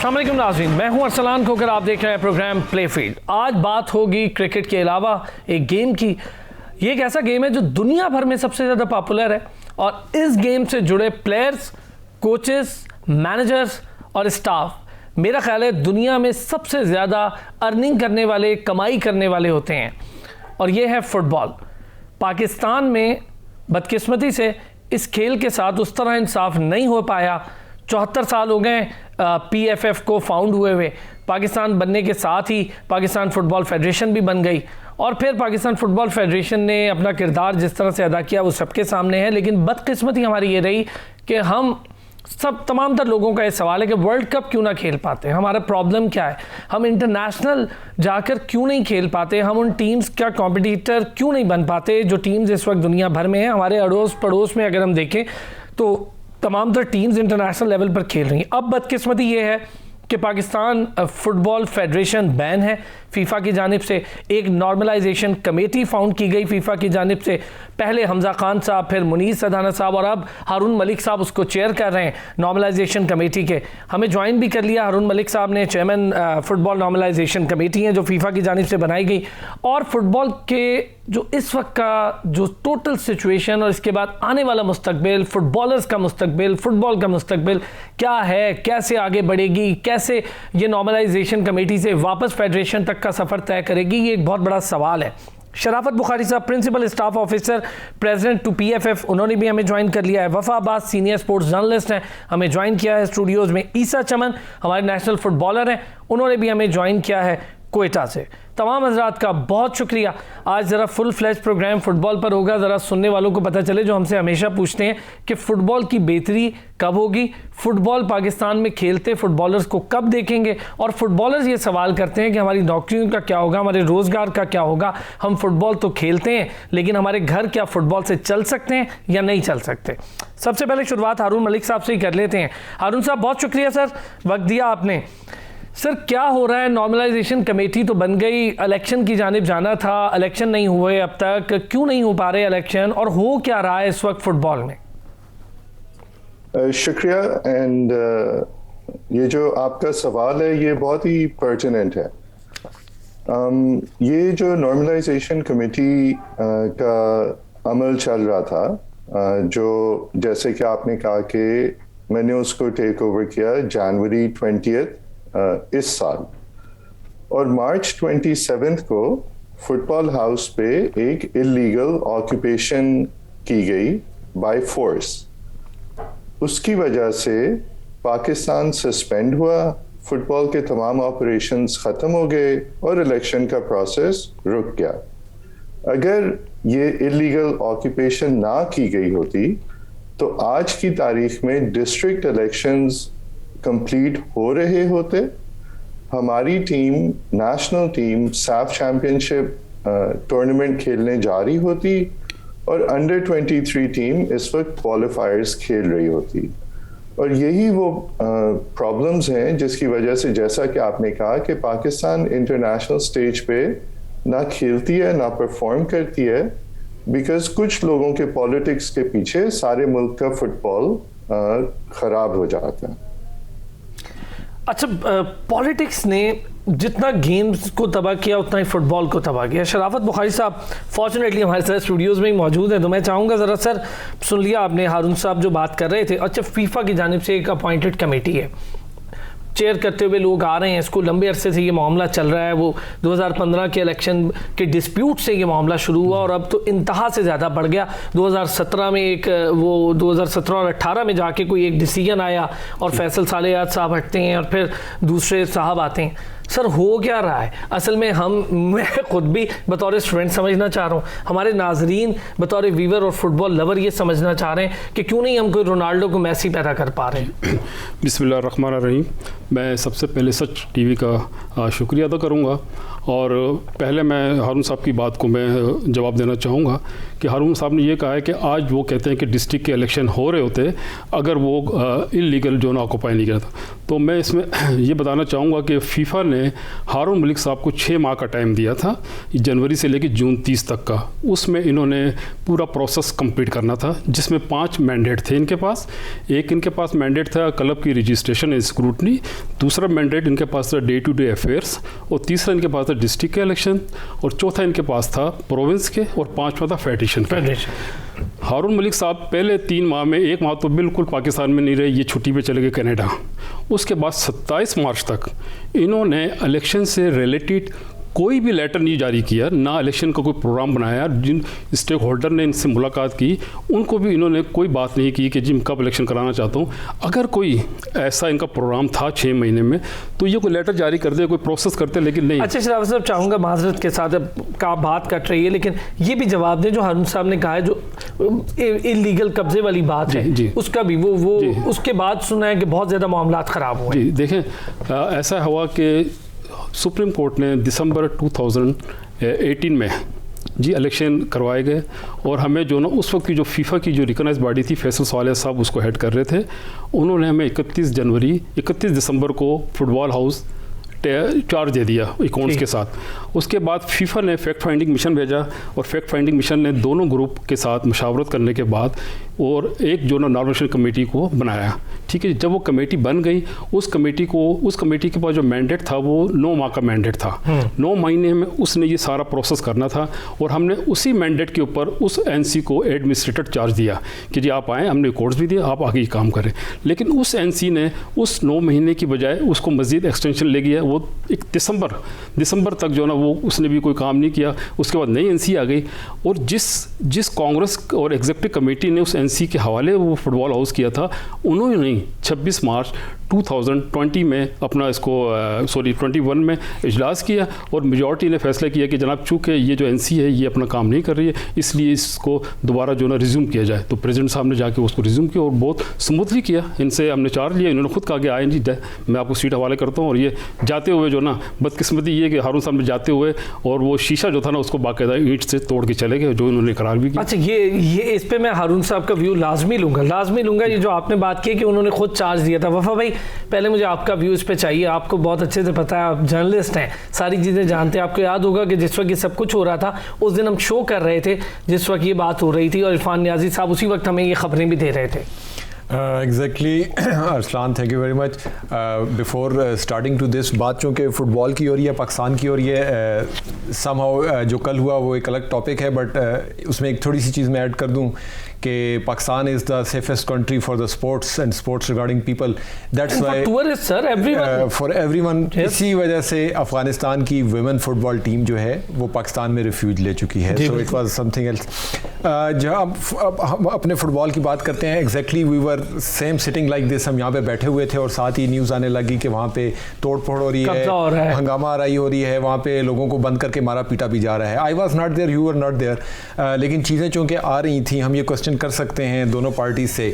अस्सलाम वालेकुम नाज़रीन, मैं हूं अरसलान खोकर, आप देख रहे हैं प्रोग्राम प्ले फील्ड। आज बात होगी क्रिकेट के अलावा एक गेम की। ये एक ऐसा गेम है जो दुनिया भर में सबसे ज़्यादा पॉपुलर है और इस गेम से जुड़े प्लेयर्स, कोचेस, मैनेजर्स और स्टाफ मेरा ख्याल है दुनिया में सबसे ज़्यादा अर्निंग करने वाले, कमाई करने वाले होते हैं और ये है फुटबॉल। पाकिस्तान में बदकिस्मती से इस खेल के साथ उस तरह इंसाफ नहीं हो पाया। 74 साल हो गए PFF को फाउंड हुए हुए। पाकिस्तान बनने के साथ ही पाकिस्तान फुटबॉल फेडरेशन भी बन गई और फिर पाकिस्तान फुटबॉल फेडरेशन ने अपना किरदार जिस तरह से अदा किया वो सबके सामने है। लेकिन बदकिस्मती हमारी ये रही कि हम सब तमाम तर लोगों का ये सवाल है कि वर्ल्ड कप क्यों ना खेल पाते। हमारा प्रॉब्लम क्या है? हम इंटरनेशनल जाकर क्यों नहीं खेल पाते? हम उन टीम्स का कॉम्पिटिटर क्यों नहीं बन पाते जो टीम्स इस वक्त दुनिया भर में हैं? हमारे अड़ोस पड़ोस में अगर हम देखें तो तमाम तर टीम्स इंटरनेशनल लेवल पर खेल रही हैं। अब बदकिस्मती ये है कि पाकिस्तान फुटबॉल फेडरेशन बैन है फीफा की जानिब से। एक नॉर्मलाइजेशन कमेटी फाउंड की गई फीफा की जानिब से। पहले हमजा खान साहब, फिर मुनीर सदाना साहब और अब हारून मलिक साहब उसको चेयर कर रहे हैं नॉर्मलाइजेशन कमेटी के। हमें ज्वाइन भी कर लिया हारून मलिक साहब ने, चेयरमैन फुटबॉल नॉर्मलाइजेशन कमेटी है जो फीफा की जानिब से बनाई गई। और फुटबॉल के जो इस वक्त का जो टोटल सिचुएशन और इसके बाद आने वाला मुस्तकबिल, फुटबॉलर्स का मुस्तकबिल, फुटबॉल का मुस्तकबिल क्या है, कैसे आगे बढ़ेगी, कैसे ये नॉर्मलाइजेशन कमेटी से वापस फेडरेशन तक का सफ़र तय करेगी, ये एक बहुत बड़ा सवाल है। शराफत बुखारी साहब, principal staff officer, president to PFF, उन्होंने भी हमें ज्वाइन कर लिया है। वफा अब्बास सीनियर स्पोर्ट्स जर्नलिस्ट हैं, हमें ज्वाइन किया है स्टूडियोज़ में। ईसा चमन हमारे नेशनल फुटबॉलर हैं, उन्होंने भी हमें ज्वाइन किया है कोयटा से। तमाम हजरात का बहुत शुक्रिया। आज ज़रा फुल फ्लैश प्रोग्राम फुटबॉल पर होगा, ज़रा सुनने वालों को पता चले जो हमसे हमेशा पूछते हैं कि फ़ुटबॉल की बेहतरी कब होगी, फ़ुटबॉल पाकिस्तान में खेलते फ़ुटबॉलर्स को कब देखेंगे, और फुटबॉलर्स ये सवाल करते हैं कि हमारी नौकरियों का क्या होगा, हमारे रोज़गार का क्या होगा। हम फ़ुटबॉल तो खेलते हैं लेकिन हमारे घर क्या फ़ुटबॉल से चल सकते हैं या नहीं चल सकते। सबसे पहले शुरुआत हारून मलिक साहब से ही कर लेते हैं। हारून साहब, बहुत शुक्रिया सर, वक्त दिया आपने। सर, क्या हो रहा है? नॉर्मलाइजेशन कमेटी तो बन गई, इलेक्शन की जानिब जाना था, इलेक्शन नहीं हुए अब तक, क्यों नहीं हो पा रहे इलेक्शन, और हो क्या रहा है इस वक्त फुटबॉल में? शुक्रिया। एंड ये जो आपका सवाल है ये बहुत ही पर्टिनेंट है। ये जो नॉर्मलाइजेशन कमेटी का अमल चल रहा था, जो जैसे कि आपने कहा कि मैंने उसको टेक ओवर किया जनवरी 20 इस साल, और मार्च 27 को फुटबॉल हाउस पे एक इलीगल ऑक्यूपेशन की गई बाय फोर्स। उसकी वजह से पाकिस्तान सस्पेंड हुआ, फुटबॉल के तमाम ऑपरेशंस ख़त्म हो गए और इलेक्शन का प्रोसेस रुक गया। अगर ये इलीगल ऑक्यूपेशन ना की गई होती तो आज की तारीख में डिस्ट्रिक्ट इलेक्शंस कंप्लीट हो रहे होते, हमारी टीम, नेशनल टीम साफ चैंपियनशिप टूर्नामेंट खेलने जा रही होती और अंडर 23 टीम इस वक्त क्वालिफायर्स खेल रही होती। और यही वो प्रॉब्लम्स हैं जिसकी वजह से, जैसा कि आपने कहा, कि पाकिस्तान इंटरनेशनल स्टेज पे ना खेलती है ना परफॉर्म करती है, बिकॉज कुछ लोगों के पॉलिटिक्स के पीछे सारे मुल्क का फुटबॉल खराब हो जाता है। अच्छा, पॉलिटिक्स ने जितना गेम्स को तबाह किया उतना ही फुटबॉल को तबाह किया। शराफत बुखारी साहब फॉर्चुनेटली हमारे साथ स्टूडियोज़ में ही मौजूद है, तो मैं चाहूँगा ज़रा, सर सुन लिया आपने हारून साहब जो बात कर रहे थे। अच्छा, फीफा की जानिब से एक अपॉइंटेड कमेटी है, चेयर करते हुए लोग आ रहे हैं, इसको लंबे अरसे से ये मामला चल रहा है। वो 2015 के इलेक्शन के डिस्प्यूट से ये मामला शुरू हुआ और अब तो इंतहा से ज़्यादा बढ़ गया। 2017 में एक वो 2017 और 18 में जाके कोई एक डिसीजन आया और फैसल सालेयात साहब हटते हैं और फिर दूसरे साहब आते हैं। सर, हो क्या रहा है असल में? मैं ख़ुद भी बतौर स्टूडेंट समझना चाह रहा हूँ, हमारे नाजरीन बतौर वीवर और फुटबॉल लवर ये समझना चाह रहे हैं कि क्यों नहीं हम कोई रोनाल्डो को मैसी पैदा कर पा रहे हैं। बिस्मिल्लाहिर्रहमानिर्रहीम। मैं सबसे पहले सच टीवी का शुक्रिया अदा करूँगा और पहले मैं हारून साहब की बात को मैं जवाब देना चाहूँगा कि हारून साहब ने ये कहा है कि आज वो कहते हैं कि डिस्ट्रिक्ट के इलेक्शन हो रहे होते अगर वो इलीगल जोन ऑक्यूपाई नहीं किया था। तो मैं इसमें ये बताना चाहूँगा कि फीफा ने उन्होंने हारून मलिक साहब को 6 माह का टाइम दिया था, जनवरी से लेकर जून 30 तक का। उसमें इन्होंने पूरा प्रोसेस कंप्लीट करना था, जिसमें 5 मैंडेट थे इनके पास। एक इनके पास मैंडेट था क्लब की रजिस्ट्रेशन एंड स्क्रूटनी, दूसरा मैंडेट इनके पास था डे टू डे अफेयर्स, और तीसरा इनके पास था डिस्ट्रिक्ट के इलेक्शन, और चौथा इनके पास था प्रोविंस के, और 5वां था फेडरेशन का। हारून मलिक साहब पहले 3 माह में 1 माह तो बिल्कुल पाकिस्तान में नहीं रहे, ये छुट्टी पे चले गए कनाडा। उसके बाद 27 मार्च तक इन्होंने इलेक्शन से रिलेटेड कोई भी लेटर नहीं जारी किया, ना इलेक्शन का कोई प्रोग्राम बनाया। जिन स्टेक होल्डर ने इनसे मुलाकात की उनको भी इन्होंने कोई बात नहीं की कि जी मैं कब इलेक्शन कराना चाहता हूँ। अगर कोई ऐसा इनका प्रोग्राम था 6 महीने में तो ये कोई लेटर जारी कर दे, कोई प्रोसेस करते, लेकिन नहीं। अच्छा शराफत साहब, चाहूँगा माजरत के साथ का बात कट रही है, लेकिन ये भी जवाब दें जो हारून साहब ने कहा है, जो इलीगल कब्जे वाली बात है, उसका भी वो उसके बाद सुना है कि बहुत ज़्यादा मामला ख़राब हुए। जी देखें, ऐसा हुआ कि सुप्रीम कोर्ट ने दिसंबर 2018 में जी इलेक्शन करवाए गए, और हमें जो ना उस वक्त की जो फीफा की जो रिकॉग्नाइज बॉडी थी, फैसल सालेह साहब उसको हेड कर रहे थे, उन्होंने हमें 31 दिसंबर को फुटबॉल हाउस चार्ज दे दिया अकाउंट्स के साथ। उसके बाद फीफा ने फैक्ट फाइंडिंग मिशन भेजा, और फैक्ट फाइंडिंग मिशन ने दोनों ग्रुप के साथ मशावरत करने के बाद और एक जो नॉमिनेशन कमेटी को बनाया। ठीक है, जब वो कमेटी बन गई, उस कमेटी के पास जो मैंडेट था वो 9 माह का मैंडेट था। 9 महीने में उसने ये सारा प्रोसेस करना था, और हमने उसी मैंडेट के ऊपर उस एनसी को एडमिनिस्ट्रेटर चार्ज दिया कि जी आप आएँ, हमने रिकॉर्ड्स भी दिए, आप आगे काम करें। लेकिन उस एनसी ने उस 9 महीने की बजाय उसको मज़ीद एक्सटेंशन ले गया। वो एक दिसंबर तक जो ना वो उसने भी कोई काम नहीं किया। उसके बाद नई एनसी आ गई, और जिस कांग्रेस और एग्जीक्यूटिव कमेटी ने उस एनसी के हवाले वो फुटबॉल हाउस किया था, उन्होंने 26 मार्च 2020 में अपना 21 में इजलास किया, और मेजॉरिटी ने फैसला किया कि जनाब चूँकि ये जो एनसी है ये अपना काम नहीं कर रही है, इसलिए इसको दोबारा जो ना रिज्यूम किया जाए। तो प्रेसिडेंट साहब ने जाके उसको रिज्यूम किया, और बहुत स्मूथली किया। इनसे हमने चार्ज लिया, इन्होंने खुद कहा कि आए जी मैं आपको सीट हवाले करता हूँ। और ये जाते हुए जो ना बदकिस्मती ये कि हारून साहब ने जाते हुए और वो शीशा जो था ना उसको बाकायदा ईंट से तोड़ के चले गए, जो इन्होंने करार भी किया। अच्छा, ये इस पे मैं हारून साहब का व्यू लाजमी लूँगा। ये जो आपने बात की कि उन्होंने खुद चार्ज दिया था। वफा भाई, पहले मुझे आपका व्यू इस पे चाहिए। आपको बहुत अच्छे से पता है, आप जर्नलिस्ट हैं, सारी चीज़ें जानते हैं। आपको याद होगा कि जिस वक्त ये सब कुछ हो रहा था, उस दिन हम शो कर रहे थे जिस वक्त ये बात हो रही थी, और इरफान नियाजी साहब उसी वक्त हमें ये खबरें भी दे रहे थे। Exactly Arsalan, thank you very much. Before starting to this, बात चूँकि फ़ुटबॉल की हो रही है, पाकिस्तान की हो रही है, समहाउ जो कल हुआ वो एक अलग टॉपिक है, बट उसमें एक थोड़ी सी चीज़ मैं ऐड कर दूँ कि Pakistan is the safest country for the sports and sports regarding people. That's why for everyone. इसी वजह से अफ़गानिस्तान की वुमेन फुटबॉल टीम जो है वो पाकिस्तान में रिफ्यूज ले चुकी है। So it was something else. जहाँ हम अपने फ़ुटबॉल की बात करते हैं, exactly we were same sitting like this. हम यहाँ पे बैठे हुए थे, और साथ ही न्यूज़ आने लगी कि वहाँ पे तोड़ फोड़ हो रही है, हंगामा आराई हो रही है, वहाँ पे लोगों को बंद करके मारा पीटा भी जा रहा है। I was not there, you were not there, लेकिन चीज़ें चूँकि आ रही थी, हम ये क्वेश्चन कर सकते हैं दोनों पार्टी से।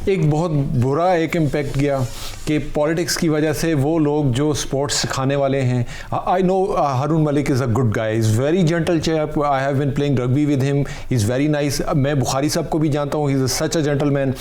एक बहुत बुरा एक इम्पैक्ट गया कि पॉलिटिक्स की वजह से वो लोग जो स्पोर्ट्स सिखाने वाले हैं, I know Haroon Malik is a good guy, is very gentle chap, I have been playing rugby with him, is very nice. मैं बुखारी साहब को भी जानता हूँ, he is such a gentleman.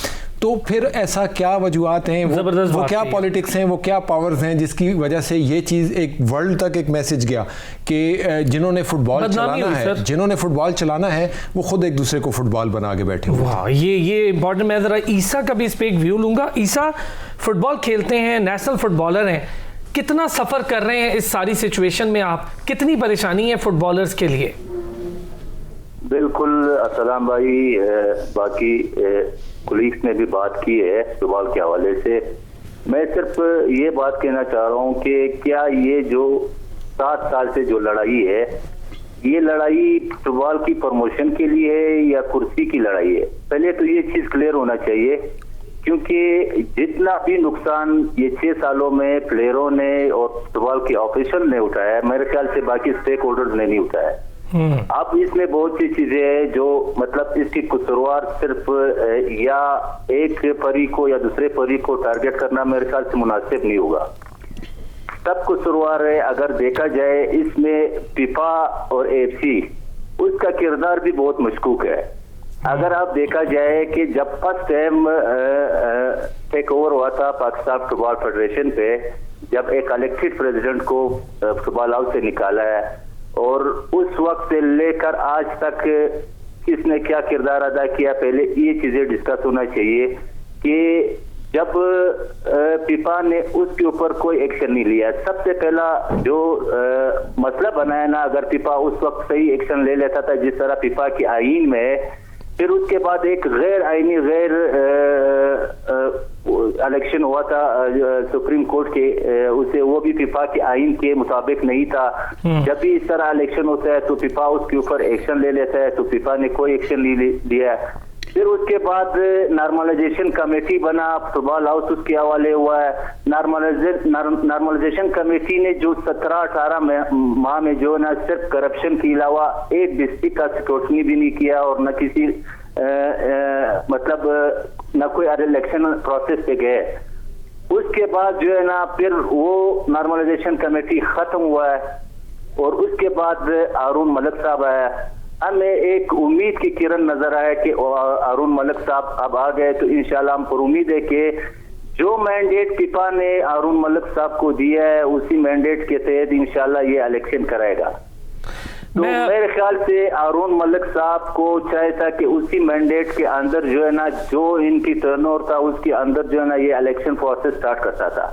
तो फिर ऐसा क्या वजूहत हैं, वो क्या पॉलिटिक्स हैं, वो क्या पावर्स हैं जिसकी वजह से ये चीज़ एक वर्ल्ड तक एक मैसेज गया कि जिन्होंने फुटबॉल चलाना है वो खुद एक दूसरे को फुटबॉल बना के बैठे हुए। वाह, ये इंपॉर्टेंट। मैं ज़रा ईसा का भी इस पर एक व्यू लूँगा। ईसा फुटबॉल खेलते हैं, नेशनल फुटबॉलर हैं, कितना सफ़र कर रहे हैं इस सारी सिचुएशन में आप, कितनी परेशानी है फुटबॉलर्स के लिए? बिल्कुल, अस्सलाम भाई, बाकी कुलीग्स ने भी बात की है फुटबॉल के हवाले से। मैं सिर्फ ये बात कहना चाह रहा हूँ कि क्या ये जो 7 साल से जो लड़ाई है, ये लड़ाई फुटबॉल की प्रमोशन के लिए है या कुर्सी की लड़ाई है? पहले तो ये चीज क्लियर होना चाहिए, क्योंकि जितना भी नुकसान ये 6 सालों में प्लेयरों ने और फुटबॉल के ऑफिशियल ने उठाया है, मेरे ख्याल से बाकी स्टेक होल्डर्स ने नहीं उठाया। अब इसमें बहुत सी चीजें हैं जो मतलब इसकी कसूरवार सिर्फ या एक परी को या दूसरे परी को टारगेट करना मेरे ख्याल से मुनासिब नहीं होगा। सब कसूरवार है। अगर देखा जाए इसमें फीफा और एएफसी, उसका किरदार भी बहुत मशकूक है। अगर आप देखा जाए कि जब फर्स्ट टाइम टेक ओवर हुआ था पाकिस्तान फुटबॉल फेडरेशन पे, जब एक इलेक्टेड प्रेसिडेंट को फुटबॉल हाउस से निकाला है, और उस वक्त से लेकर आज तक किसने क्या किरदार अदा किया, पहले ये चीजें डिस्कस होना चाहिए कि जब फीफा ने उसके ऊपर कोई एक्शन नहीं लिया। सबसे पहला जो मसला बनाया ना, अगर फीफा उस वक्त सही एक्शन ले लेता था जिस तरह फीफा के आईन में, फिर उसके बाद एक गैर आईनी गैर इलेक्शन हुआ था सुप्रीम कोर्ट के, उसे वो भी फीफा के आईन के मुताबिक नहीं था। जब भी इस तरह इलेक्शन होता है तो फीफा उसके ऊपर एक्शन ले लेता है, तो फीफा ने कोई एक्शन नहीं लिया। फिर उसके बाद नॉर्मलाइजेशन कमेटी बना, फुटबॉल हाउस उसके हवाले हुआ है। नॉर्मलाइजेशन कमेटी ने जो 17-18 माह में जो ना सिर्फ करप्शन के अलावा एक डिस्ट्रिक्ट का स्क्रूटनी भी नहीं किया, और न किसी मतलब न कोई इलेक्शन प्रोसेस पे गए। उसके बाद जो है ना फिर वो नॉर्मलाइजेशन कमेटी खत्म हुआ है, और उसके बाद हारून मलिक साहब आया। हमें एक उम्मीद की किरण नजर आया कि हारून मलिक साहब अब आ गए, तो इंशाल्लाह हम पर उम्मीद है कि जो मैंडेट फीफा ने हारून मलिक साहब को दिया है उसी मैंडेट के तहत इंशाल्लाह ये इलेक्शन कराएगा। तो मेरे ख्याल से हारून मलिक साहब को चाहे था कि उसी मैंडेट के अंदर जो है ना, जो इनकी टर्नओवर था उसके अंदर जो है ना ये इलेक्शन प्रोसेस स्टार्ट करता था।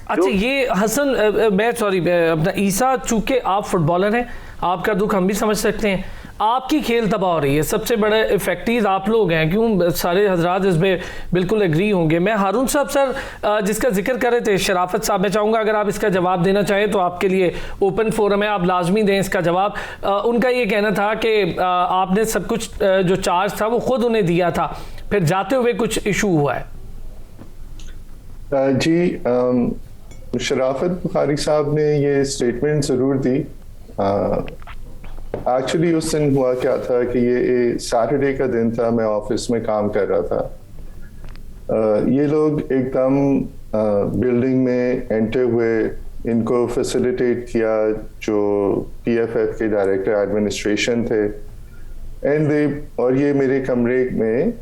अच्छा, ये हसन मैं सॉरी अपना ईसा, चूंकि आप फुटबॉलर हैं, आपका दुख हम भी समझ सकते हैं। आपकी खेल तबाह हो रही है, सबसे बड़े इफेक्टिव आप लोग हैं, क्यों सारे हजरात इसमें बिल्कुल एग्री होंगे। मैं हारून साहब सर जिसका जिक्र कर रहे थे, शराफत साहब, मैं चाहूँगा अगर आप इसका जवाब देना चाहें तो आपके लिए ओपन फोरम है, आप लाजमी दें इसका जवाब। उनका ये कहना था कि आपने सब कुछ जो चार्ज था वो खुद उन्हें दिया था, फिर जाते हुए कुछ इशू हुआ है। जी, शराफत बुखारी साहब ने ये स्टेटमेंट ज़रूर दी। एक्चुअली उस दिन हुआ क्या था कि ये सैटरडे का दिन था, मैं ऑफिस में काम कर रहा था। ये लोग एकदम बिल्डिंग में एंटर हुए, इनको फैसिलिटेट किया जो पीएफएफ के डायरेक्टर एडमिनिस्ट्रेशन थे, और ये मेरे कमरे में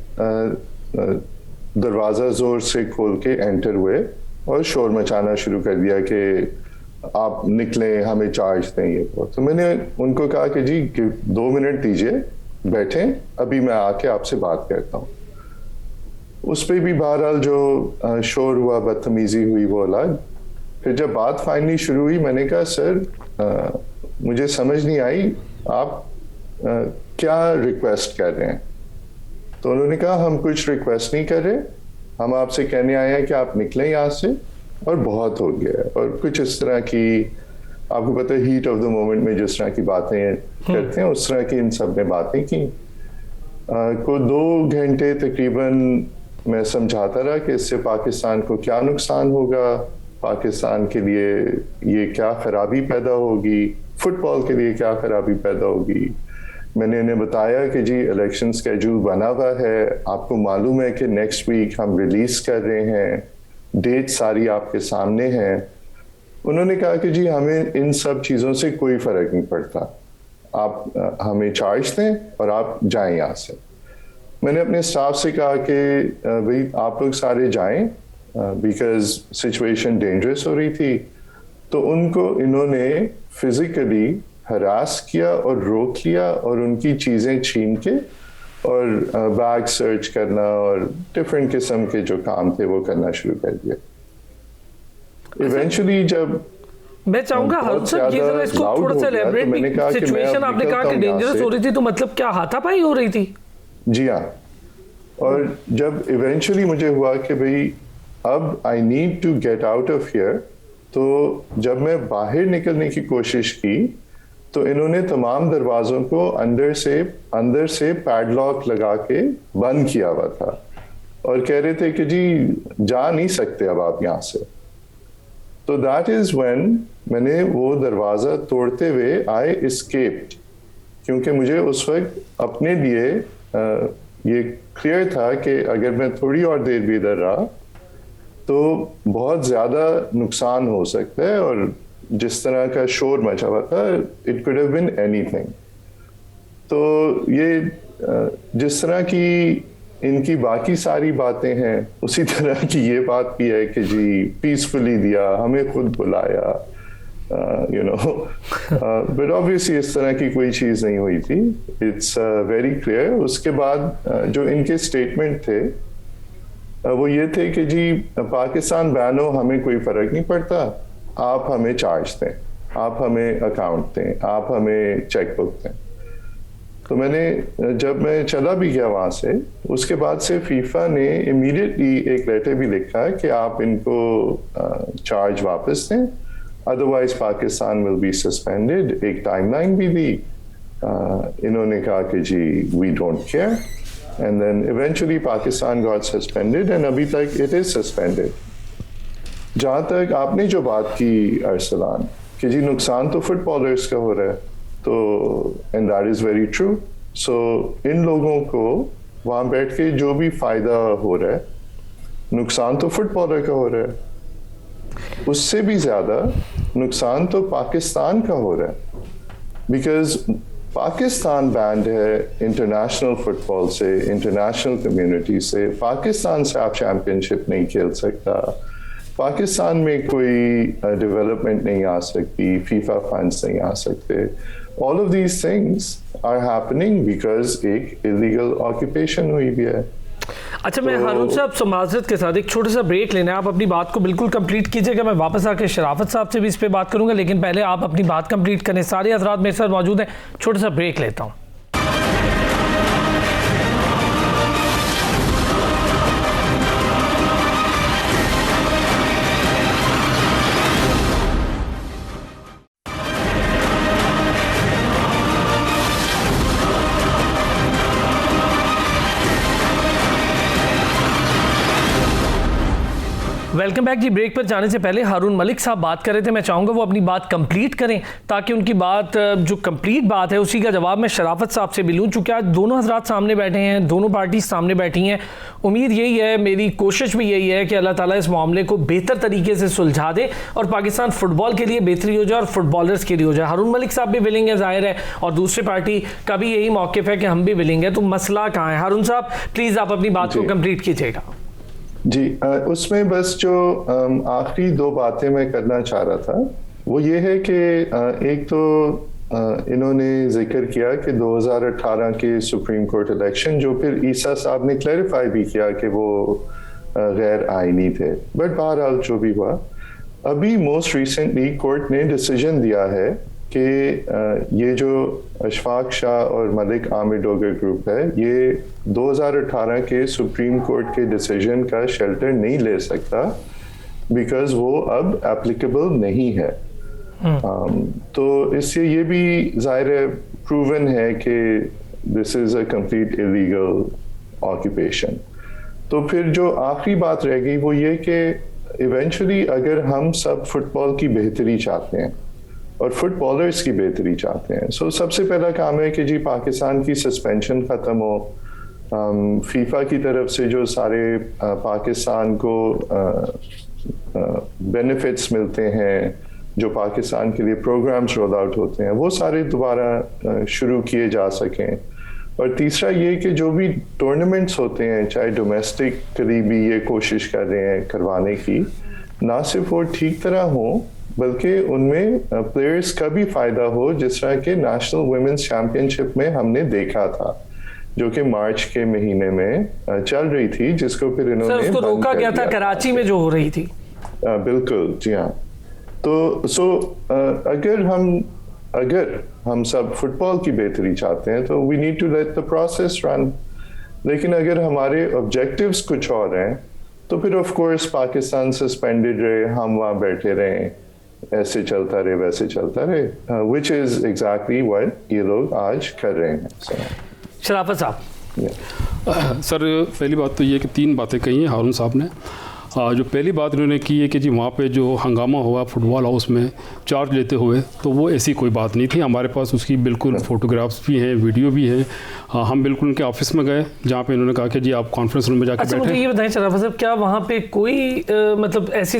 दरवाज़ा ज़ोर से खोल के एंटर हुए और शोर मचाना शुरू कर दिया कि आप निकलें, हमें चार्ज दें ये वो। तो मैंने उनको कहा कि जी 2 मिनट दीजिए, बैठें, अभी मैं आके आपसे बात करता हूँ। उस पर भी बहरहाल जो शोर हुआ, बदतमीजी हुई, वो अलग। फिर जब बात फाइनली शुरू हुई, मैंने कहा सर मुझे समझ नहीं आई आप क्या रिक्वेस्ट कर रहे हैं। तो उन्होंने कहा हम कुछ रिक्वेस्ट नहीं कर रहे, हम आपसे कहने आए हैं कि आप निकलें यहाँ से, और बहुत हो गया। और कुछ इस तरह की, आपको पता है हीट ऑफ द मोमेंट में जिस तरह की बातें करते हैं, उस तरह की इन सब ने बातें की। को 2 घंटे तकरीबन मैं समझाता रहा कि इससे पाकिस्तान को क्या नुकसान होगा, पाकिस्तान के लिए ये क्या खराबी पैदा होगी, फुटबॉल के लिए क्या खराबी पैदा होगी। मैंने इन्हें बताया कि जी इलेक्शन स्केड्यूल बना हुआ है, आपको मालूम है कि नेक्स्ट वीक हम रिलीज कर रहे हैं, डेट सारी आपके सामने है। उन्होंने कहा कि जी हमें इन सब चीज़ों से कोई फ़र्क नहीं पड़ता, आप हमें चार्ज दें और आप जाएं यहाँ से। मैंने अपने स्टाफ से कहा कि भाई आप लोग सारे जाएं, बिकॉज सिचुएशन डेंजरस हो रही थी। तो उनको इन्होंने फिजिकली हरास किया और रोक लिया, और उनकी चीज़ें छीन के और बैग सर्च करना और डिफरेंट किस्म के जो काम थे वो करना शुरू कर दिया। इवेंचुअली जब मैं चाहूंगा हारून साहब ये जरा इसको थोड़ा सा एलैबोरेट, सिचुएशन आपने कहा कि डेंजरस हो रही थी, तो मतलब क्या हाथापाई हो रही थी? जी हाँ। और जब इवेंचुअली मुझे हुआ कि भाई अब I need to get out of here, तो जब मैं बाहर निकलने की कोशिश की तो इन्होंने तमाम दरवाज़ों को अंदर से पैडलॉक लगा के बंद किया हुआ था, और कह रहे थे कि जी जा नहीं सकते अब आप यहाँ से। तो दैट इज़ व्हेन मैंने वो दरवाज़ा तोड़ते हुए आई एस्केप्ड, क्योंकि मुझे उस वक्त अपने लिए ये क्लियर था कि अगर मैं थोड़ी और देर भी इधर रहा तो बहुत ज़्यादा नुकसान हो सकता है, और जिस तरह का शोर मचा हुआ था it could have been anything. तो ये जिस तरह की इनकी बाकी सारी बातें हैं उसी तरह की ये बात भी है कि जी पीसफुली दिया, हमें खुद बुलाया, बट ऑब्वियसली इस तरह की कोई चीज़ नहीं हुई थी। It's very clear. उसके बाद जो इनके स्टेटमेंट थे वो ये थे कि जी पाकिस्तान बैन हो, हमें कोई फ़र्क नहीं पड़ता, आप हमें चार्ज दें, आप हमें अकाउंट दें, आप हमें चेक बुक दें। तो मैंने जब मैं चला भी गया वहाँ से, उसके बाद से फीफा ने इमीडिएटली एक लेटर भी लिखा कि आप इनको चार्ज वापस दें, otherwise Pakistan will be suspended. एक टाइमलाइन भी दी। इन्होंने कहा कि जी we don't care, and then eventually Pakistan got suspended and अभी तक इट इज सस्पेंडेड। जहाँ तक आपने जो बात की अरसलान कि जी नुकसान तो फुटबॉलर्स का हो रहा है, तो and that is very true. So इन लोगों को वहाँ बैठ के जो भी फ़ायदा हो रहा है, नुकसान तो फुटबॉलर का हो रहा है, उससे भी ज़्यादा नुकसान तो पाकिस्तान का हो रहा है, बिकॉज पाकिस्तान बैंड है इंटरनेशनल फुटबॉल से, इंटरनेशनल कम्युनिटी से। पाकिस्तान से आप चैम्पियनशिप नहीं खेल सकता, पाकिस्तान में कोई डेवलपमेंट नहीं आ सकती, फीफा फंड्स नहीं आ सकते। All of these things are happening because एक इलीगल ऑक्यूपेशन हुई भी है। अच्छा, मैं हारून साहब से माजरत के साथ एक छोटा सा ब्रेक लेना है। आप अपनी बात को बिल्कुल कंप्लीट कीजिएगा, मैं वापस आकर शराफत साहब से भी इस पे बात करूंगा, लेकिन पहले आप अपनी बात कंप्लीट करें। सारे हजरात मेरे साथ मौजूद हैं, छोटा सा ब्रेक लेता हूँ। वेलकम बैक जी। ब्रेक पर जाने से पहले हारून मलिक साहब बात कर रहे थे, मैं चाहूँगा वो अपनी बात कंप्लीट करें ताकि उनकी बात जो कंप्लीट बात है उसी का जवाब मैं शराफत साहब से भी लूँ। चूँकि आज दोनों हजरात सामने बैठे हैं, दोनों पार्टी सामने बैठी हैं, उम्मीद यही है, मेरी कोशिश भी यही है कि अल्लाह ताला इस मामले को बेहतर तरीके से सुलझा दे और पाकिस्तान फुटबॉल के लिए बेहतरी हो जाए और फुटबॉलर्स के लिए हो जाए। हारून मलिक साहब भी विलिंग है, जाहिर है, और दूसरी पार्टी का भी यही मौक़िफ़ है कि हम भी विलिंग है, तो मसला कहाँ है? हारून साहब प्लीज़ आप अपनी बात को कंप्लीट कीजिएगा। जी, उसमें बस जो आखिरी दो बातें मैं करना चाह रहा था वो ये है कि एक तो इन्होंने जिक्र किया कि 2018 के सुप्रीम कोर्ट इलेक्शन, जो फिर ईसा साहब ने क्लैरिफाई भी किया कि वो गैर आईनी थे, बट बहरहाल जो भी हुआ, अभी मोस्ट रिसेंटली कोर्ट ने डिसीजन दिया है कि ये जो अशफाक शाह और मलिक आमिर डोगर ग्रुप है, ये 2018 के सुप्रीम कोर्ट के डिसीजन का शेल्टर नहीं ले सकता बिकॉज वो अब एप्लीकेबल नहीं है। तो इससे ये भी जाहिर है प्रूवन है कि this is a complete illegal occupation. तो फिर जो आखिरी बात रह गई वो ये कि इवेंचुअली अगर हम सब फुटबॉल की बेहतरी चाहते हैं और फुटबॉलर्स की बेहतरी चाहते हैं, सो सबसे पहला काम है कि जी पाकिस्तान की सस्पेंशन ख़त्म हो, फीफा की तरफ से जो सारे पाकिस्तान को बेनिफिट्स मिलते हैं, जो पाकिस्तान के लिए प्रोग्राम्स रोल आउट होते हैं, वो सारे दोबारा शुरू किए जा सकें। और तीसरा ये कि जो भी टूर्नामेंट्स होते हैं, चाहे डोमेस्टिक करीबी ये कोशिश कर रहे हैं करवाने की, ना सिर्फ वो ठीक तरह हो बल्कि उनमें प्लेयर्स का भी फ़ायदा हो, जिस तरह के नेशनल वुमेन्स चैम्पियनशिप में हमने देखा था, जो कि मार्च के महीने में चल रही थी, जिसको फिर इन्होंने उसको रोका गया था कराची में जो हो रही थी। बिल्कुल, जी हाँ। तो अगर हम सब फुटबॉल की बेहतरी चाहते हैं तो we need to let the process run. लेकिन अगर हमारे ऑब्जेक्टिव्स कुछ और हैं तो फिर ऑफ कोर्स पाकिस्तान सस्पेंडेड रहे, हम वहाँ बैठे रहें, ऐसे चलता रहे वैसे चलता रहे, विच इज एग्जैक्टली व्हाट ये लोग आज कर रहे हैं। शराफत साहब। सर पहली बात तो ये कि 3 बातें कही हैं हारून साहब ने। जो पहली बात इन्होंने की है कि जी वहाँ पे जो हंगामा हुआ फुटबॉल हाउस में चार्ज लेते हुए, तो वो ऐसी कोई बात नहीं थी। हमारे पास उसकी बिल्कुल फ़ोटोग्राफ्स भी हैं, वीडियो भी है। हम बिल्कुल उनके ऑफिस में गए जहाँ पे इन्होंने कहा कि जी आप कॉन्फ्रेंस रूम में जाकर बैठे। मुझे ये बताएं शराफत साहब, क्या वहाँ पे कोई मतलब ऐसी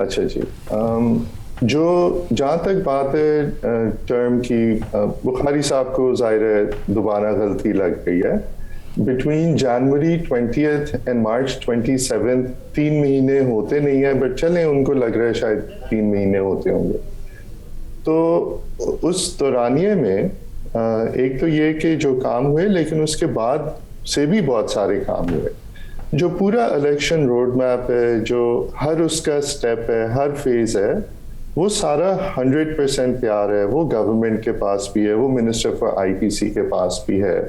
अच्छा जी, जो जहाँ तक बात है टर्म की, बुखारी साहब को ज़ाहिर है दोबारा गलती लग गई है। Between January 20th and March 27th 3 महीने होते नहीं है, बट चलें उनको लग रहा है शायद 3 महीने होते होंगे। तो उस दौरानिए में एक तो ये कि जो काम हुए, लेकिन उसके बाद से भी बहुत सारे काम हुए। जो पूरा इलेक्शन रोड मैप है, जो हर उसका स्टेप है, हर फेज है, वो सारा 100% तैयार है। वो गवर्नमेंट के पास भी है, वो मिनिस्टर फॉर आईपीसी के पास भी है।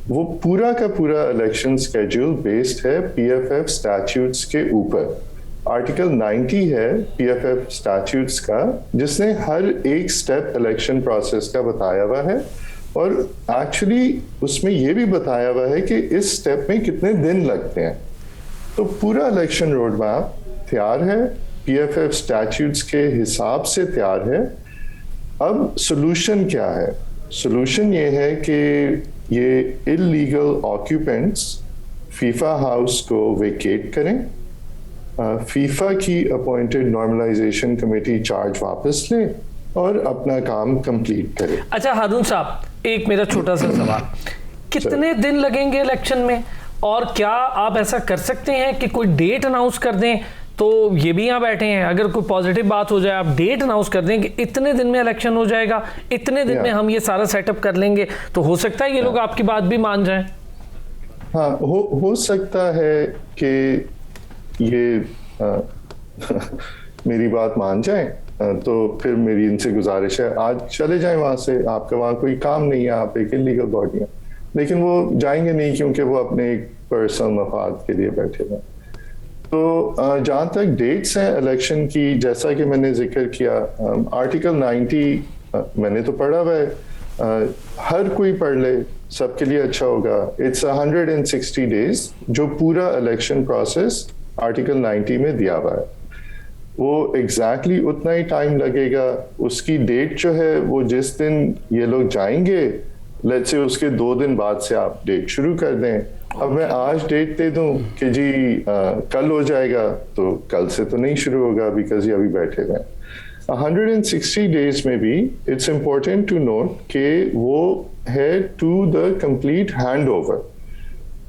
वो पूरा का पूरा इलेक्शन स्केड्यूल बेस्ड है पीएफएफ स्टैट्यूट्स के ऊपर। आर्टिकल 90 है पीएफएफ स्टैट्यूट्स का, जिसने हर एक स्टेप इलेक्शन प्रोसेस का बताया हुआ है, और एक्चुअली उसमें यह भी बताया हुआ है कि इस स्टेप में कितने दिन लगते हैं। तो पूरा इलेक्शन रोड मैप तैयार है, पीएफएफ स्टैट्यूट्स के हिसाब से तैयार है। अब सोल्यूशन क्या है? सोल्यूशन ये है कि ये इलीगल ऑक्यूपेंट्स फीफा हाउस को वेकेट करें, फीफा की अपॉइंटेड नॉर्मलाइजेशन कमेटी चार्ज वापस ले और अपना काम कंप्लीट करे। अच्छा हारून साहब, एक मेरा छोटा सा सवाल, कितने दिन लगेंगे इलेक्शन में, और क्या आप ऐसा कर सकते हैं कि कोई डेट अनाउंस कर दें? तो ये भी यहाँ बैठे हैं, अगर कोई पॉजिटिव बात हो जाए आप डेट अनाउंस कर दें कि इतने दिन में इलेक्शन हो जाएगा, इतने दिन में हम ये सारा सेटअप कर लेंगे, तो हो सकता है ये लोग आपकी बात भी मान जाएं। हाँ, हो सकता है कि ये मेरी बात मान जाएं, तो फिर मेरी इनसे गुजारिश है आज चले जाएं वहां से। आपका वहां कोई काम नहीं है, आप एक इलीगल बॉडी है, लेकिन वो जाएंगे नहीं क्योंकि वो अपने एक पर्सनल मफाद के लिए बैठे हुए। तो जहाँ तक डेट्स हैं इलेक्शन की, जैसा कि मैंने जिक्र किया, आर्टिकल 90 मैंने तो पढ़ा हुआ है, हर कोई पढ़ ले, सबके लिए अच्छा होगा। इट्स 160 डेज जो पूरा इलेक्शन प्रोसेस आर्टिकल 90 में दिया हुआ है। वो एग्जैक्टली उतना ही टाइम लगेगा। उसकी डेट जो है वो जिस दिन ये लोग जाएंगे, लेट्स से उसके 2 दिन बाद से आप डेट शुरू कर दें। अब मैं आज डेट दे दूं कि जी कल हो जाएगा, तो कल से तो नहीं शुरू होगा, बिकॉज ये अभी बैठे हुए हैं। 160 डेज में भी इट्स इम्पोर्टेंट टू नोट कि वो है to the complete hand over.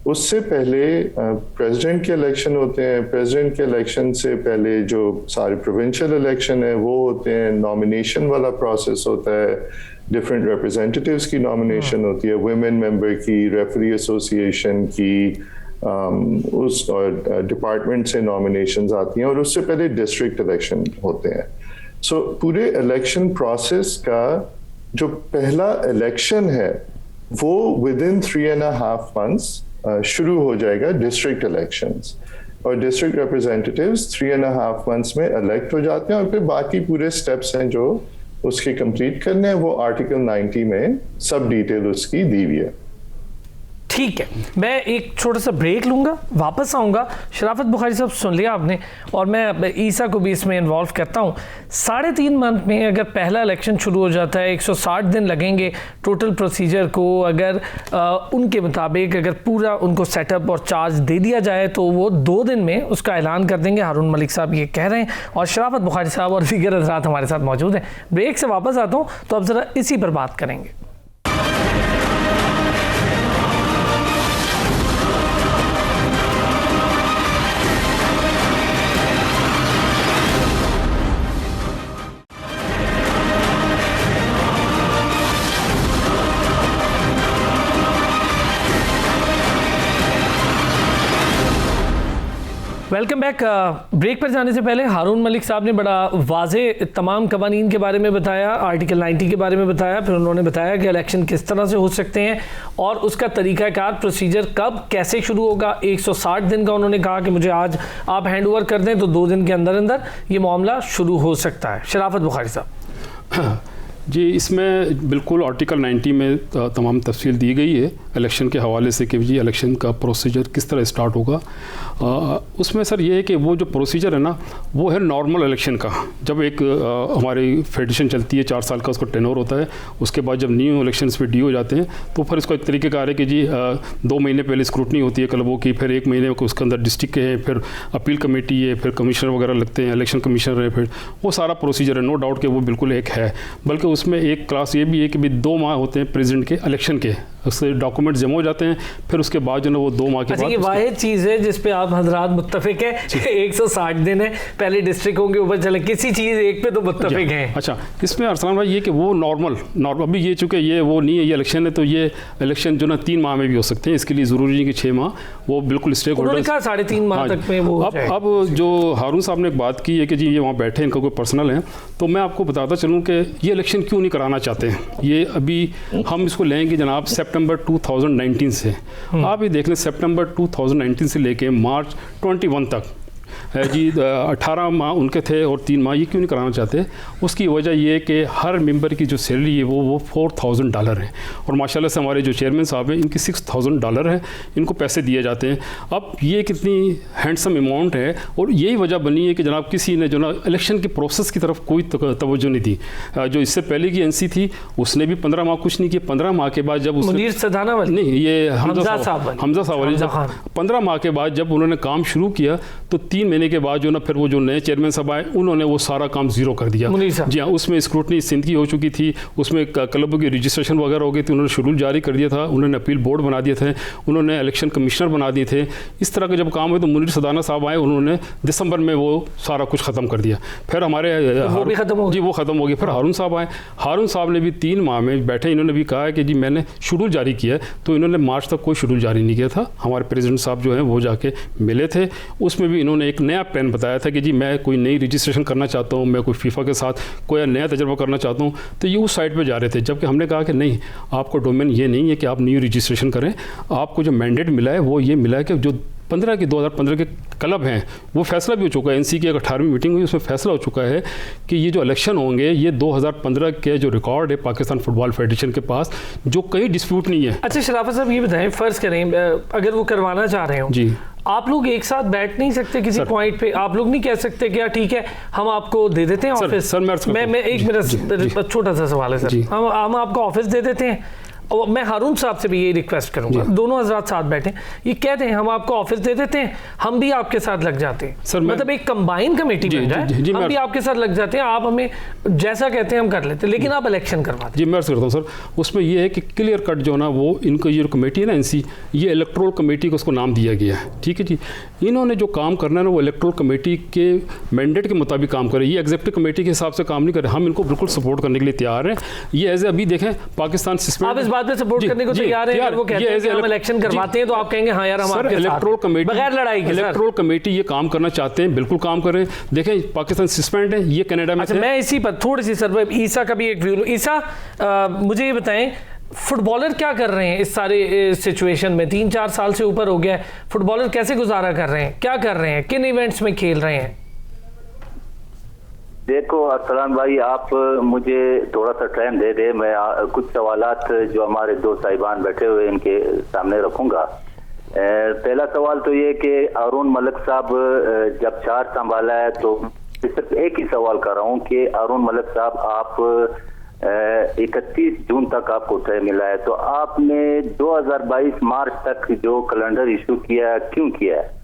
उससे पहले प्रेसिडेंट के इलेक्शन होते हैं, प्रेसिडेंट के इलेक्शन से पहले जो सारे प्रोविंशियल इलेक्शन है वो होते हैं, नॉमिनेशन वाला प्रोसेस होता है, डिफरेंट रिप्रेजेंटेटिव्स की नॉमिनेशन होती है, वुमेन मेंबर की, रेफरी एसोसिएशन की, उस और डिपार्टमेंट से नॉमिनेशंस आती हैं, और उससे पहले डिस्ट्रिक्ट इलेक्शन होते हैं। सो पूरे इलेक्शन प्रोसेस का जो पहला इलेक्शन है वो विदिन 3.5 months शुरू हो जाएगा, डिस्ट्रिक्ट इलेक्शंस, और डिस्ट्रिक्ट रिप्रेजेंटेटिव्स 3.5 months में इलेक्ट हो जाते हैं, और फिर बाकी पूरे स्टेप्स हैं जो उसके कंप्लीट करने हैं, वो आर्टिकल 90 में सब डिटेल उसकी दी हुई है। ठीक है, मैं एक छोटा सा ब्रेक लूँगा, वापस आऊँगा। शराफत बुखारी साहब, सुन लिया आपने, और मैं ईसा को भी इसमें इन्वॉल्व करता हूँ। 3.5 मंथ में अगर पहला इलेक्शन शुरू हो जाता है, 160 दिन लगेंगे टोटल प्रोसीजर को। अगर उनके मुताबिक अगर पूरा उनको सेटअप और चार्ज दे दिया जाए तो वो 2 दिन में उसका ऐलान कर देंगे। हारून मलिक साहब ये कह रहे हैं, और शराफत बुखारी साहब और दीगर हज़रात हमारे साथ मौजूद हैं। ब्रेक से वापस आता हूँ तो अब ज़रा इसी पर बात करेंगे। Welcome back. ब्रेक पर जाने से पहले हारून मलिक साहब ने बड़ा वाज़े तमाम कवानीन के बारे में बताया, आर्टिकल 90 के बारे में बताया, फिर उन्होंने बताया कि इलेक्शन किस तरह से हो सकते हैं और उसका तरीक़ाकार, प्रोसीजर कब कैसे शुरू होगा। 160 दिन का उन्होंने कहा कि मुझे आज आप हैंड ओवर कर दें तो 2 दिन के अंदर अंदर ये मामला शुरू हो सकता है। शराफत बुखारी साहब, जी, इसमें बिल्कुल आर्टिकल 90 में तमाम तफसील दी गई है इलेक्शन के हवाले से कि जी इलेक्शन का प्रोसीजर किस तरह स्टार्ट होगा। उसमें सर ये है कि वो जो प्रोसीजर है ना वो है नॉर्मल इलेक्शन का। जब एक हमारी फेडरेशन चलती है 4 साल का उसका टेन्योर होता है, उसके बाद जब न्यू इलेक्शंस पे डी हो जाते हैं तो फिर इसका एक तरीक़ेकार है कि जी 2 महीने पहले स्क्रूटनी होती है क्लबों की, फिर 1 महीने उसके अंदर डिस्ट्रिक्ट के हैं, फिर अपील कमेटी है, फिर कमिश्नर वगैरह लगते हैं, इलेक्शन कमिश्नर है, फिर वो सारा प्रोसीजर है। नो डाउट कि वो बिल्कुल एक है, बल्कि उसमें एक क्लास ये भी है कि भी 2 माह होते हैं प्रेसिडेंट के इलेक्शन के, उससे डॉक्यूमेंट जमा हो जाते हैं, फिर उसके बाद जो है वो 2 माह के बाद। ये वाहिद चीज़ है जिस पे आप हजरात मुत्तफिक है 160 दिन है, पहले डिस्ट्रिक्ट होंगे ऊपर चले, किसी चीज़ एक पे तो मुत्तफिक हैं। अच्छा, इसमें अरसलान भाई ये कि वो नॉर्मल अभी ये चूँकि ये वो नहीं है, ये इलेक्शन है, तो ये इलेक्शन जो ना 3 माह में भी हो सकते हैं, इसके लिए ज़रूरी नहीं कि 6 माह, वो बिल्कुल स्टेक होल्डर 3.5 माह तक में वो। अब जो हारून साहब ने एक बात की है कि जी ये वहाँ बैठे इनका कोई पर्सनल है, तो मैं आपको बताता चलूँ कि ये इलेक्शन क्यों नहीं कराना चाहते हैं। ये अभी हम इसको लेंगे जनाब सितंबर 2019 से, आप ये देख लें सितंबर 2019 से लेके मार्च 21 तक जी 18 माह उनके थे और 3 माह। ये क्यों नहीं कराना चाहते? उसकी वजह ये है कि हर मेंबर की जो सैलरी है वो $4,000 है, और माशाल्लाह से हमारे जो चेयरमैन साहब हैं इनकी $6,000 है, इनको पैसे दिए जाते हैं। अब ये कितनी हैंडसम अमाउंट है, और यही वजह बनी है कि जनाब किसी ने जो ना इलेक्शन के प्रोसेस की तरफ कोई तवज्जो नहीं दी। जो इससे पहले की NC थी उसने भी 15 माह कुछ नहीं किया। 15 माह के बाद जब मुनीर सदाना वाली नहीं, ये हमजा साहब वाली, 15 माह के बाद जब उन्होंने काम शुरू किया तो 3 महीने के बाद जो ना फिर वो जो नए चेयरमैन साहब आए उन्होंने वो सारा काम ज़ीरो कर दिया। जी हाँ, उसमें स्क्रूटनी सिंध की हो चुकी थी, उसमें क्लबों की रजिस्ट्रेशन वगैरह हो गई थी, उन्होंने शेड्यूल जारी कर दिया था, उन्होंने अपील बोर्ड बना दिए थे, उन्होंने इलेक्शन कमिश्नर बना दिए थे। इस तरह के जब काम हुए तो मुनीर सदाना साहब आए, उन्होंने दिसंबर में वो सारा कुछ ख़त्म कर दिया। फिर हमारे वो ख़त्म हो गया। फिर हारून साहब आए, हारून साहब ने भी 3 माह में बैठे, इन्होंने भी कहा कि जी मैंने शेड्यूल जारी किया, तो इन्होंने मार्च तक कोई शेड्यूल जारी नहीं किया था। हमारे प्रेसिडेंट साहब जो हैं वो जाके मिले थे, उसमें भी इन्होंने एक नया प्लान बताया था कि जी मैं कोई नई रजिस्ट्रेशन करना चाहता हूँ, मैं कोई फीफा के साथ कोई नया तजर्बा करना चाहता हूँ, तो ये उस साइट पे जा रहे थे। जबकि हमने कहा कि नहीं, आपको डोमेन ये नहीं है कि आप न्यू रजिस्ट्रेशन करें, आपको जो मैंडेट मिला है वो ये मिला है कि जो 2015 के क्लब हैं वो फैसला भी हो चुका है। NC की एक 18वीं मीटिंग हुई, उसमें फैसला हो चुका है कि ये जो इलेक्शन होंगे ये 2015 के जो रिकॉर्ड है पाकिस्तान फुटबॉल फेडरेशन के पास, जो कहीं डिस्प्यूट नहीं है। अच्छा शराफत साहब ये बताएं, फ़र्ज़ करें अगर वो करवाना चाह रहे हो जी, आप लोग एक साथ बैठ नहीं सकते किसी पॉइंट पे? आप लोग नहीं कह सकते क्या ठीक है हम आपको दे देते हैं ऑफिस? मैं एक मेरा छोटा सा सवाल है सर, हम आपको ऑफिस दे देते हैं, और मैं हारून साहब से भी यही रिक्वेस्ट करूंगा, दोनों हजरात साथ बैठे, ये कहते हैं हम आपको ऑफिस दे देते हैं, हम भी आपके साथ लग जाते हैं सर, मतलब एक कंबाइन कमेटी बन जाए, हम भी आपके साथ लग जाते हैं, आप हमें जैसा कहते हैं हम कर लेते हैं, लेकिन आप इलेक्शन करवाते हैं। जी मैं अर्ज करता हूँ सर, उसमें ये है कि क्लियर कट जो ना वो इनको ये जो कमेटी है ना NC, ये इलेक्ट्रोल कमेटी को उसको नाम दिया गया है, ठीक है जी। इन्होंने जो काम करना है ना वो इलेक्ट्रोल कमेटी के मैंडेट के मुताबिक काम करे, ये एग्जीक्यूटिव कमेटी के हिसाब से काम नहीं करे। हम इनको बिल्कुल सपोर्ट करने के लिए तैयार हैं। ये एज अभी देखें पाकिस्तान आप इस बात पे सपोर्ट करने को तैयार हैं? वो कहते हैं कि हम इलेक्शन करवाते हैं तो आप कहेंगे हाँ यार हम आपके साथ हैं। इलेक्ट्रोल कमेटी बगैर लड़ाई के इलेक्ट्रोल कमेटी ये काम करना चाहते हैं, बिल्कुल काम करें। देखें पाकिस्तान सस्पेंड है, ये कनाडा में। अच्छा मैं इसी पर थोड़ी सी सर ईसा का भी एक व्यू, ईसा मुझे ये बताएं फुटबॉलर क्या कर रहे हैं इस सारे सिचुएशन में? 3-4 साल से ऊपर हो गया है, फुटबॉलर कैसे गुजारा कर रहे हैं, क्या कर रहे हैं, किन इवेंट्स में खेल रहे हैं? देखो अरसलान भाई, आप मुझे थोड़ा सा टाइम दे दे, मैं कुछ सवालात जो हमारे दो साहिबान बैठे हुए इनके सामने रखूंगा। पहला सवाल तो ये कि हारून मलिक साहब जब चार्ज संभाला है तो सिर्फ एक ही सवाल कर रहा हूँ कि हारून मलिक साहब आप 31 जून तक आपको टाइम मिला है, तो आपने 2022 मार्च तक जो कैलेंडर इशू किया, क्यों किया है?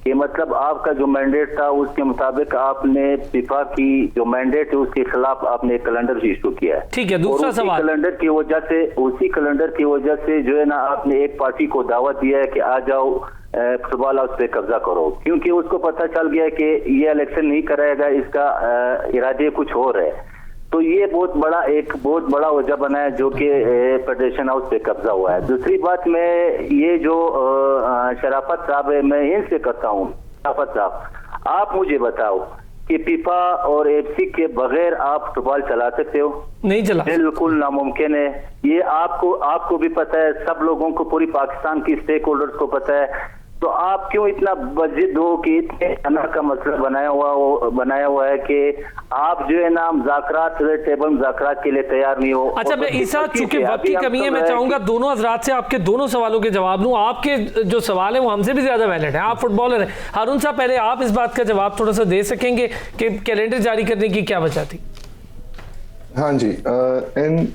कि मतलब आपका जो मैंडेट था उसके मुताबिक आपने फीफा की जो मैंडेट है उसके खिलाफ आपने कैलेंडर इशू किया है। ठीक है, दूसरा सवाल, कैलेंडर की वजह से, उसी कैलेंडर की वजह से जो है ना आपने एक पार्टी को दावत दिया है कि आ जाओ फुटबॉल हाउस पे कब्जा करो, क्योंकि उसको पता चल गया कि ये इलेक्शन नहीं कराएगा, इसका इरादे कुछ और है। तो ये बहुत बड़ा वजह बना है जो कि फेडरेशन हाउस पे कब्जा हुआ है। दूसरी बात, मैं ये जो शराफत साहब है मैं इनसे करता हूँ, शराफत साहब आप मुझे बताओ कि फीफा और FC के बगैर आप फुटबॉल चला सकते हो? नहीं चला, बिल्कुल नामुमकिन है। ये आपको भी पता है, सब लोगों को, पूरी पाकिस्तान की स्टेक होल्डर्स को पता है। तो आप क्यों इतना बजिद हो कि इतने अना का मसला बनाया हुआ है कि आप जो है ना मुज़ाकरात टेबल मुज़ाकरात के लिए तैयार नहीं हो। अच्छा, मैं ईसा चूंकि वक्त की कमी है, मैं चाहूंगा दोनों हजरात से आपके दोनों सवालों के जवाब लूं। आपके जो सवाल है वो हमसे भी ज्यादा वैलिड है, आप फुटबॉलर हैं। हारून साहब, पहले आप इस बात का जवाब थोड़ा सा दे सकेंगे कि कैलेंडर जारी करने की क्या वजह थी? हाँ जी, एंड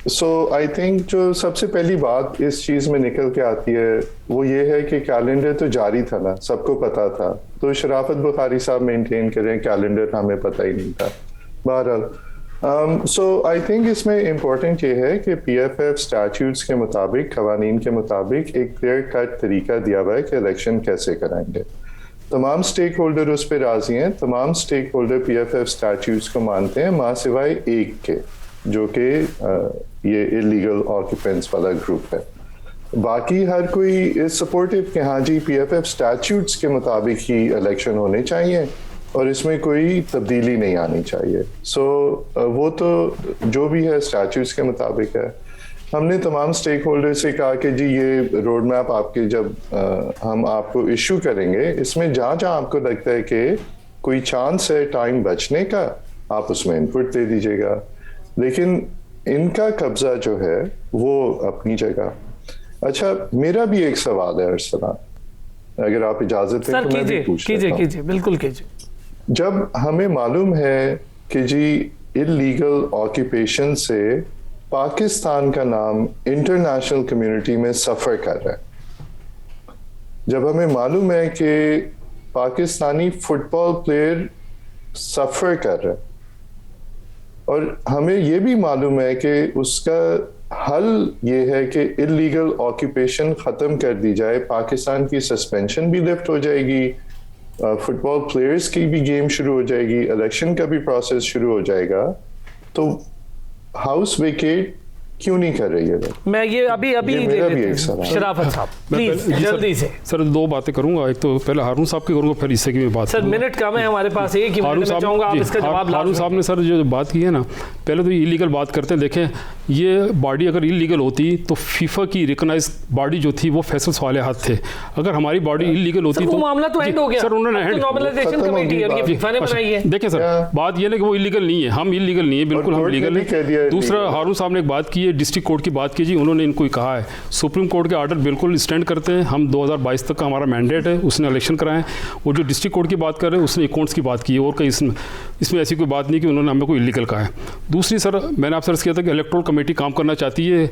सो आई थिंक जो सबसे पहली बात इस चीज़ में निकल के आती है वो ये है कि कैलेंडर तो जारी था ना, सबको पता था, तो शराफत बुखारी साहब मेंटेन करें कैलेंडर हमें पता ही नहीं था। बहरहाल सो आई थिंक इसमें इम्पोर्टेंट ये है कि PFF स्टैट्यूट्स के मुताबिक, कवानीन के मुताबिक एक क्लियर कट तरीका दिया हुआ है कि इलेक्शन कैसे कराएंगे। तमाम स्टेक होल्डर उस पर राजी हैं, तमाम स्टेक होल्डर PFF स्टैट्यूट्स को मानते हैं, मां सिवाय एक के, जो कि ये इलीगल ऑक्यूपेंट्स वाला ग्रुप है। बाकी हर कोई इस सपोर्टिव कि हाँ जी PFF स्टैट्यूट्स के मुताबिक ही इलेक्शन होने चाहिए और इसमें कोई तब्दीली नहीं आनी चाहिए। सो वो तो जो भी है स्टैट्यूट्स के मुताबिक है। हमने तमाम स्टेक होल्डर से कहा कि जी ये रोड मैप आपके जब हम आपको इशू करेंगे, इसमें जहाँ जहाँ आपको लगता है कि कोई चांस है टाइम बचने का, आप उसमें इनपुट दे दीजिएगा। लेकिन इनका कब्जा जो है वो अपनी जगह। अच्छा, मेरा भी एक सवाल है अरसलान, अगर आप इजाजत दें तो मैं भी पूछ लेता हूं। कीजिए, बिल्कुल कीजिए। जब हमें मालूम है कि जी इलीगल ऑक्यूपेशन से पाकिस्तान का नाम इंटरनेशनल कम्युनिटी में सफर कर रहा है, जब हमें मालूम है कि पाकिस्तानी फुटबॉल प्लेयर सफर कर रहा है, और हमें यह भी मालूम है कि उसका हल ये है कि इलीगल ऑक्यूपेशन ख़त्म कर दी जाए, पाकिस्तान की सस्पेंशन भी लिफ्ट हो जाएगी, फुटबॉल प्लेयर्स की भी गेम शुरू हो जाएगी, इलेक्शन का भी प्रोसेस शुरू हो जाएगा, तो हाउस वेकेट क्यों नहीं कर रही है? मैं ये अभी मेरा भी एक सवाल। शराफत साहब प्लीज जल्दी से। सर दो बातें करूंगा, एक तो पहले हारून साहब की करूंगा, फिर इससे की मैं बात सर मिनट कम है हमारे पास, एक ही मिनट में चाहूंगा आप इसका जवाब। हारून साहब ने सर जो बात की है ना, पहले तो इलीगल बात करते हैं। देखें, ये बॉडी अगर इलीगल होती तो फीफा की रिकॉग्नाइज बॉडी जो थी वो फैसल्स वाले हाथ थे। अगर हमारी बॉडी इलीगल होती तो मामला तो एंड हो गया सर, उन्होंने नॉर्मलाइजेशन कमेटी और ये फीफा ने बनाई है। देखें सर, बात ये है कि वो इलीगल नहीं है, हम इलीगल नहीं है, बिल्कुल हम लीगल है। दूसरा, हारून साहब ने एक बात की है, डिस्ट्रिक्ट कोर्ट की बात की जी, उन्होंने इनको कहा है सुप्रीम कोर्ट के ऑर्डर बिल्कुल स्टैंड करते हैं, हम 2022 तक का हमारा मैंडेट है, उसने इलेक्शन कराए। वो जो डिस्ट्रिक्ट कोर्ट की बात कर रहे हैं उसने अकाउंट्स की बात की है, और कहीं इसमें ऐसी कोई बात नहीं कि उन्होंने हमें कोई इलीगल कहा है। दूसरी सर, मैंने आपसे अर्ज़ किया था कि इलेक्टोरल कमेटी काम करना चाहती है,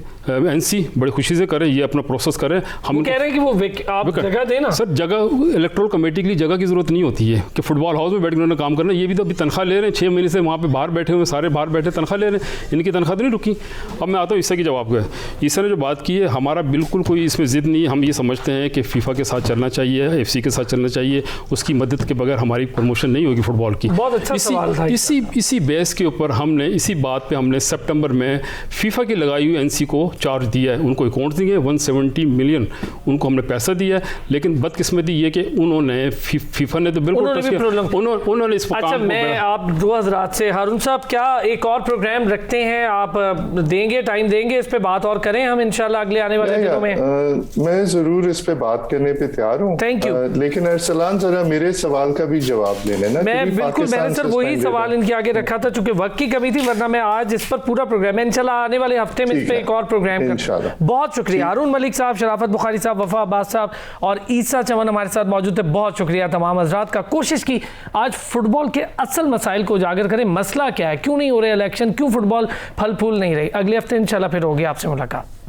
NC बड़ी खुशी से करें, ये अपना प्रोसेस करें। हम कह रहे हैं कि वो आप जगह देना सर, जगह इलेक्टोरल कमेटी के लिए जगह की जरूरत नहीं होती है कि फुटबॉल हाउस में बैठ के उन्होंने काम करना। ये भी तो अभी तनख्वाह ले रहे हैं, 6 महीने से वहाँ पे बाहर बैठे हुए, सारे बाहर बैठे तनख्वाह ले रहे हैं, इनकी तनख्वाह तो नहीं रुकी। अब मैं आता हूँ ईसा की जवाब का। ईसा ने जो बात की है, हमारा बिल्कुल कोई इसमें जिद नहीं है। हम ये समझते हैं कि फीफा के साथ चलना चाहिए, FC के साथ चलना चाहिए, उसकी मदद के बगैर हमारी प्रमोशन नहीं होगी फुटबॉल की। बहुत अच्छा सवाल था। इसी बेस के ऊपर हमने, इसी बात पे हमने सितंबर में फीफा की लगाई हुई NC को चार्ज दिया है, उनको अकाउंट दिए 170 मिलियन उनको हमने पैसा दिया है। लेकिन बदकिस्मती ये कि उन्होंने फीफा ने तो बिल्कुल उन्होंने इस अच्छा, मैं आप दो हज़रात से, हारून साहब क्या एक और प्रोग्राम रखते हैं, आप देंगे, टाइम देंगे, इस पे बात और करें हम इंशाल्लाह अगले आने वाले दिनों में? मैं जरूर इस पे बात करने पे तैयार हूँ। Thank you. लेकिन अरसलान जरा मेरे सवाल का भी जवाब ले लेना। मैं बिल्कुल, मैंने सर वही सवाल इनके आगे रखा था, चूंकि वक्त की कमी थी, वरना मैं आज इस पर पूरा प्रोग्राम है, इंशाल्लाह आने वाले हफ्ते में इस पे एक और प्रोग्राम करें। बहुत शुक्रिया हारून मलिक साहब, शराफत बुखारी साहब, वफा अब्बास साहब और ईसा चमन हमारे साथ मौजूद थे। बहुत शुक्रिया तमाम हजरात का। कोशिश की आज फुटबॉल के असल मसाइल को उजागर करें, मसला क्या है, क्यों नहीं हो रहे इलेक्शन, क्यों फुटबॉल फल फूल नहीं रही। अगले हफ्ते इंशाल्लाह फिर होगी आपसे मुलाकात।